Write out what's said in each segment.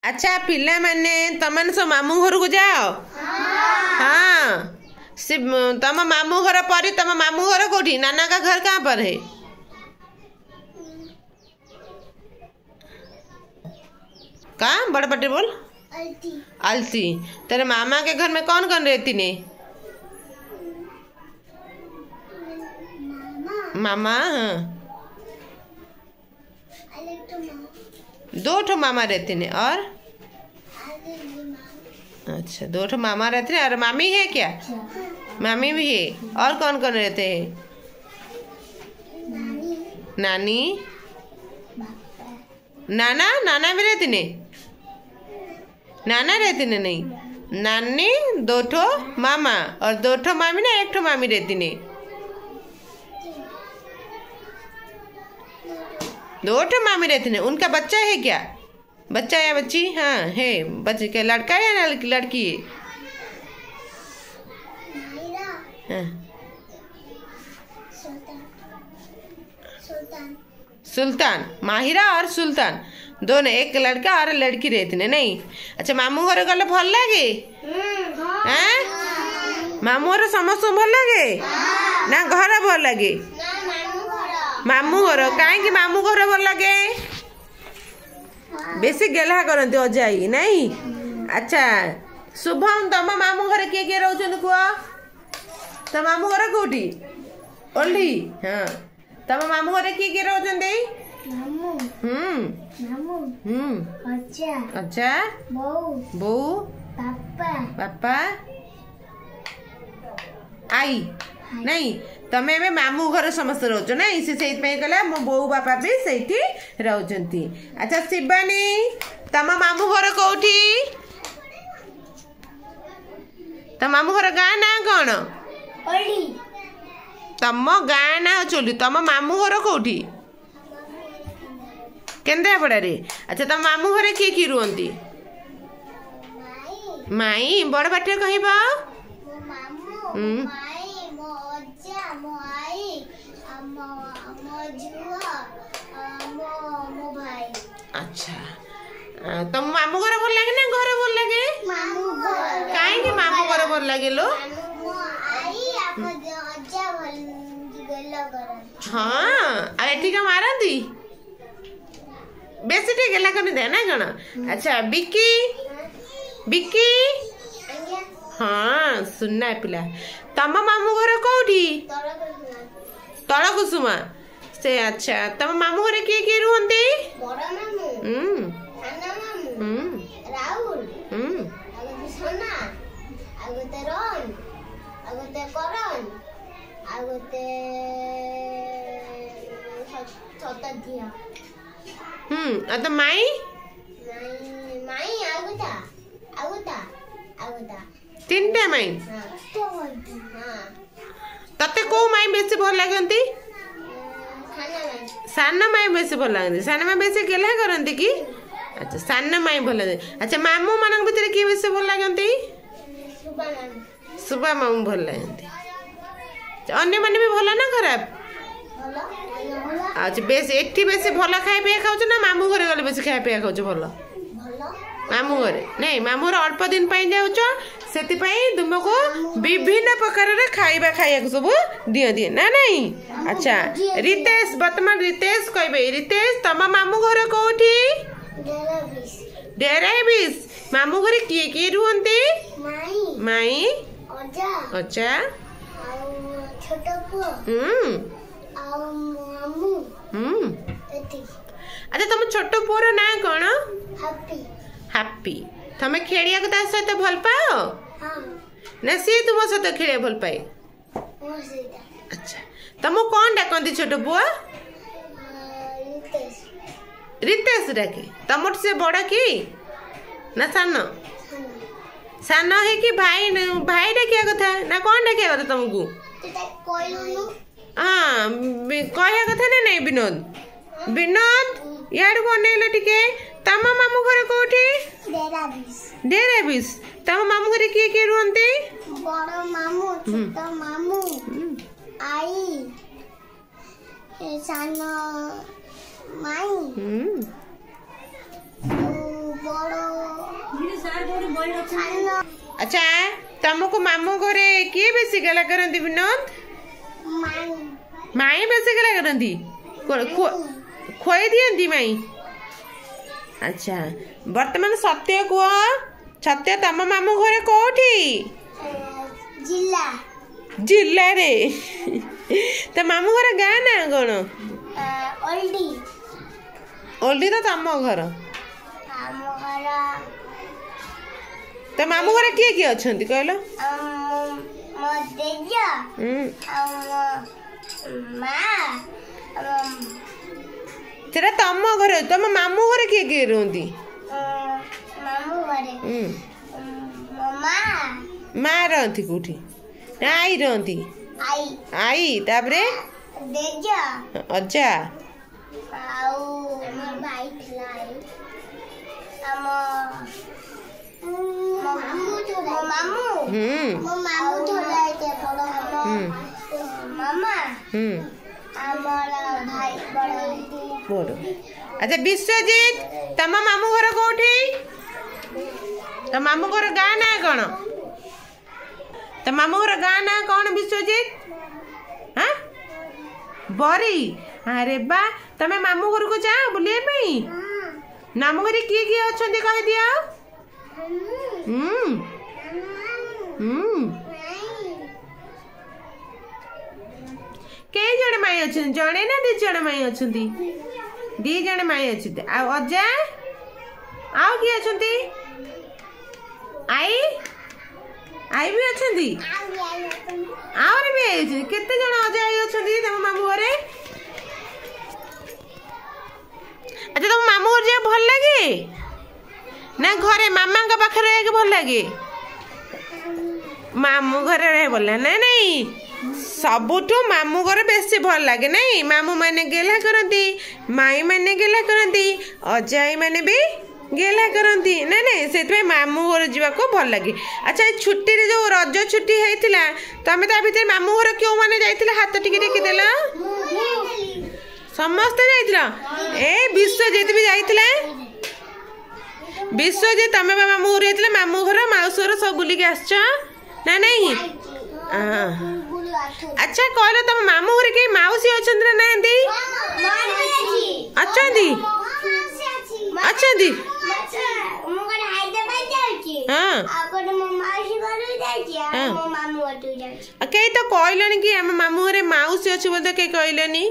अच्छा पिला माने तमन सब मामू घर को जाओ। हाँ से तम मामू घर पर तम मामू घर कोठी नाना का घर कहाँ पर है? कहाँ बड़ पटे बोल। आलती। तेरे मामा के घर में कौन कौन रहती ने? मामा। हाँ दो ठो मामा रहते ने और अच्छा दो ठो मामा रहते हैं और मामी है क्या? मामी भी है और कौन कौन रहते हैं? नानी नाना नाना भी रहती ने? नाना रहती ने नहीं नानी दो ठो मामा और दो ठो मामी ना एक ठो मामी रहती ने? दो ठो मामी रहती ने। उनका बच्चा है क्या? बच्चा या बच्ची? हाँ है बच्चे क्या लड़का है या लड़की है? हाँ। सुल्तान माहिरा और सुल्तान दोनों एक लड़का और लड़की रहती ने नहीं? अच्छा मामू घर गले भल लगे? मामू घर समस्त भल लगे ना घर भल लगे? मामू घर कहीं मामू घर भल लगे बेसी गेला करती अजाई नहीं? अच्छा शुभम तम मामू घर किए किए रोचन कुआ? तम मामू घर कोठी ओल्ही? हाँ तम मामू घर किए किए रोचन दे? अच्छा बो बापा आई नहीं तमे एबे मामू घर समस्त रोच नहीं से कहला मो बो बापा भी सेठी रहउचंती। अच्छा शिवानी तम मामू घर कोठी? तम मामू घर गाँ ना कौन? तम गाँ ना चोली तम मामू घर कोठी? केन्द्रापड़ा रे। अच्छा तम मामू घरे किए किए रुहंती? माई बड़ बाटे कहबा? अच्छा तम मामू घर भल लगे ना घर भल लगे? कहीं मामू घर भल लगे लो? हाँ अरे ठीक है मारती बेसी टे गेला कर दे ना कण? अच्छा बिक्की बिक्की हाँ सुनना है पिला तम मामू घर कोठी? तल कुसुमा से। अच्छा तम मामू घर किए किए रुहंती? तो माई तीन टा माई तते को माई बेसी भल लगती? सान माई बेसी भल लगती? सान माई बेसी गेला करती कि? अच्छा सान माई भल लगती। अच्छा मामू मान भीतर किए बेसी भल लगती? सुबा मामू भल लगती। अन्य माने भी भल ना खराब? अच्छा बेस एठी बेसी भल खाए पिया खाऊ ना मामू घरे गले बेसी खाए पिया खाऊ भल? मामू घरे नहीं मामू घर अल्प दिन जाऊच से तुमको विभिन्न प्रकार खाइबा खाइया सब दिए दिए ना नहीं? अच्छा रितेश वर्तमान रितेश कहे रितेश तम मामू घर कोठी? डेराबिस। मामू घरे किए किए रुहंती? माई अच्छा अच्छा तुम छोट पुअर ना कौन? हापी। तमें खेलिया को सहित भल पाओ ना सी तुम सहित खेलिया भल पाए? अच्छा तुम कौन डाकती छोट पुआ? रितेश डाके। तुम से बड़ कि ना सान? सान है कि भाई भाई डाकिया कथा ना कौन डाकिया कथा तुमको? हाँ कहया कथा ना नहीं विनोद? विनोद यार को अनेल टिके तम मामू घर कोठी? डेराबिस। तम मामू घर किए किए रुहंती? बड़ मामू छोट मामू आई सान माई बड़ अच्छा तुमको मामू घरे किए बेसी गला करती विनोद माई बेसी गला करती खोई दियंती माई अच्छा वर्तमान सत्य कुह सत्य तम मामू घरे कोठी जिला जिला रे तो मामू घर गाँ ना कौन ओल्डी ओल्डी तो तम घर तो मामू घर किए किए अच्छा कहल तम घर तुम मामू घर किए किए रुहती माँ रही कौटी आई रही आई तापरे अजा अच्छा विश्वजीत तम मामू घर कौटी तो मामू घर गाँ ना कौन तो मामू घर गाँ ना कौन विश्वजीत हाँ बरी अरे बा तमें मामू घर को जाओ बुलिए पाई मामू घर किए किए अच्छा कह दिया कई जन माई अच्छा जड़े ना दी जन माई अच्छा दी जन माई अच्छे अजा आउ किए अच्छा आई आई भी अच्छा आउरी भी आई केते जन अजा आई अच्छा तुम मामू घरे अच्छा तुम मामू घर जा भल लगे ना घरे मामा का पाखे रह भल लगे मामू घर रह भल ना नहीं सबुठू मामू घर बेसी भल लगे नहीं मामू मैंने गेला करती माई मैंने गेला करती अजाई मैंने भी गेला करती ना नहीं से मामू घर जावाक भल लगे अच्छा छुट्टी जो रज छुट्टी होता तमें ता भर मामू घर क्यों मैंने जाइए हाथ टिके टेकिदेल समस्ते जाइल ए विश्वजीत भी जाइए विश्वजीत तमें मामू घर जाइए मामू घर माउस घर सब बुलिक आस ना नहीं अच्छा कहलो तुम मामू घर के माउसी अच्छा ना अच्छा अच्छा कई तो कहलनि कि आम मामू घरे माउसी अच्छी बोलते कई कहलनि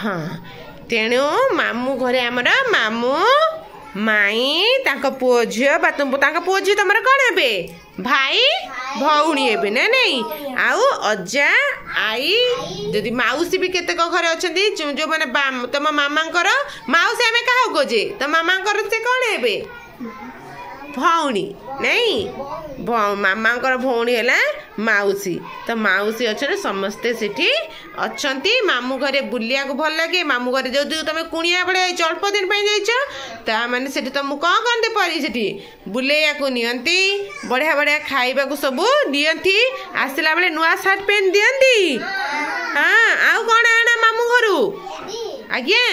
हाँ तेणु मामू घरे आमर मामू माई तांको पुओ झियो बा तांको पुओ झियो तुम कौन हे भाई भौणी हे ना नहीं आउ अजा आई जदि माउसी भी केते घरे अच्छा जो मैंने तुम मामा माउसी आम क्या खोजे तो मामा से कौन हे भौणी नहीं मामा भौणी है माउसी तो माउसी अच्छे समस्ते सेठी अच्छा मामू घरे बुलिया को भल लगे मामू घरे जो तुम कुणिया बड़े अल्प दिन जाइए मैंने से तुमको कौन कहते परी से बुलेया को नियंती बढ़िया बढ़िया खाइबा को सब दियंती आसला बेले नुआ सार्ट पेंट दियंती हाँ आउ कौन आना मामू घरू आज्ञा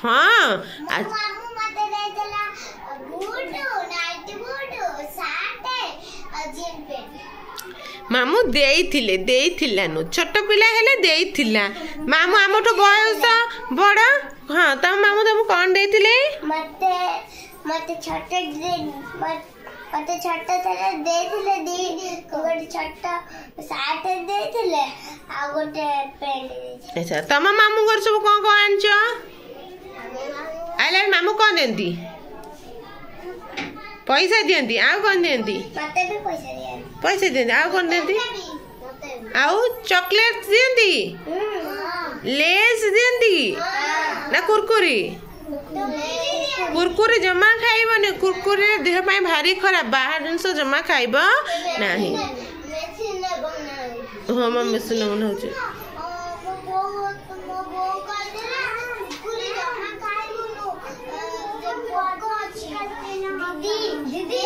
हाँ मामू देइथिला नु छोट पिला हेले देइथिला मामू आमठो बयस बड़ हाँ तम मामू तुम कौन देइथिले मते छोटे मते छोटा थले देइथिले गोटे छोटा सार्ट देइथिले आ गोटे पेंट अच्छा तम मामू घर सब कौन कौन आनछ आइला मामू कौन देंती पैसा दियंती आउ कौन दियंती मते भी पैसा दियंती आउ कौन दियंती आउ चॉकलेट दियंती लेस दियंती ना कुरकुरी कुरकुरी जमा खाइबने कुरकुरी देह पाई भारी खराब बाहर जिनस जमा खाइब नाही हाँ मैं मेसिन बना हो दीदी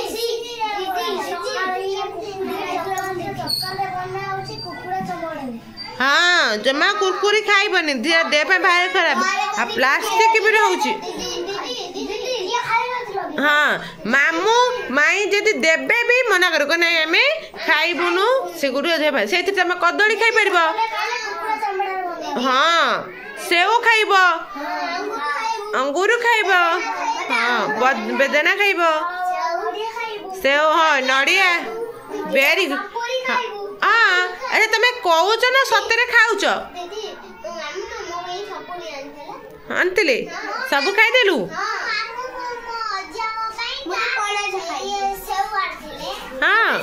हाँ जमा कुरकुरी खाइबनी देह पे भारी खराब आ प्लास्टिक भी रोचे हाँ मामू माई जदि देबे भी मना कर ना आम खाइबुनु से से तुम कदली खाई पार हाँ सेव खाइब अंगूर खाइब हाँ बेदना खाइब सेव हाँ नड़िया बेरी हाँ अरे तुम कौच ना सतरे खाऊच आनते सब खाईदेलु हाँ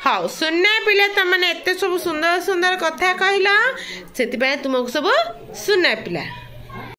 हाँ सुनना पिले तुमने एत सब सुंदर सुंदर कथा कहला से तुमको सब सुनना पिला।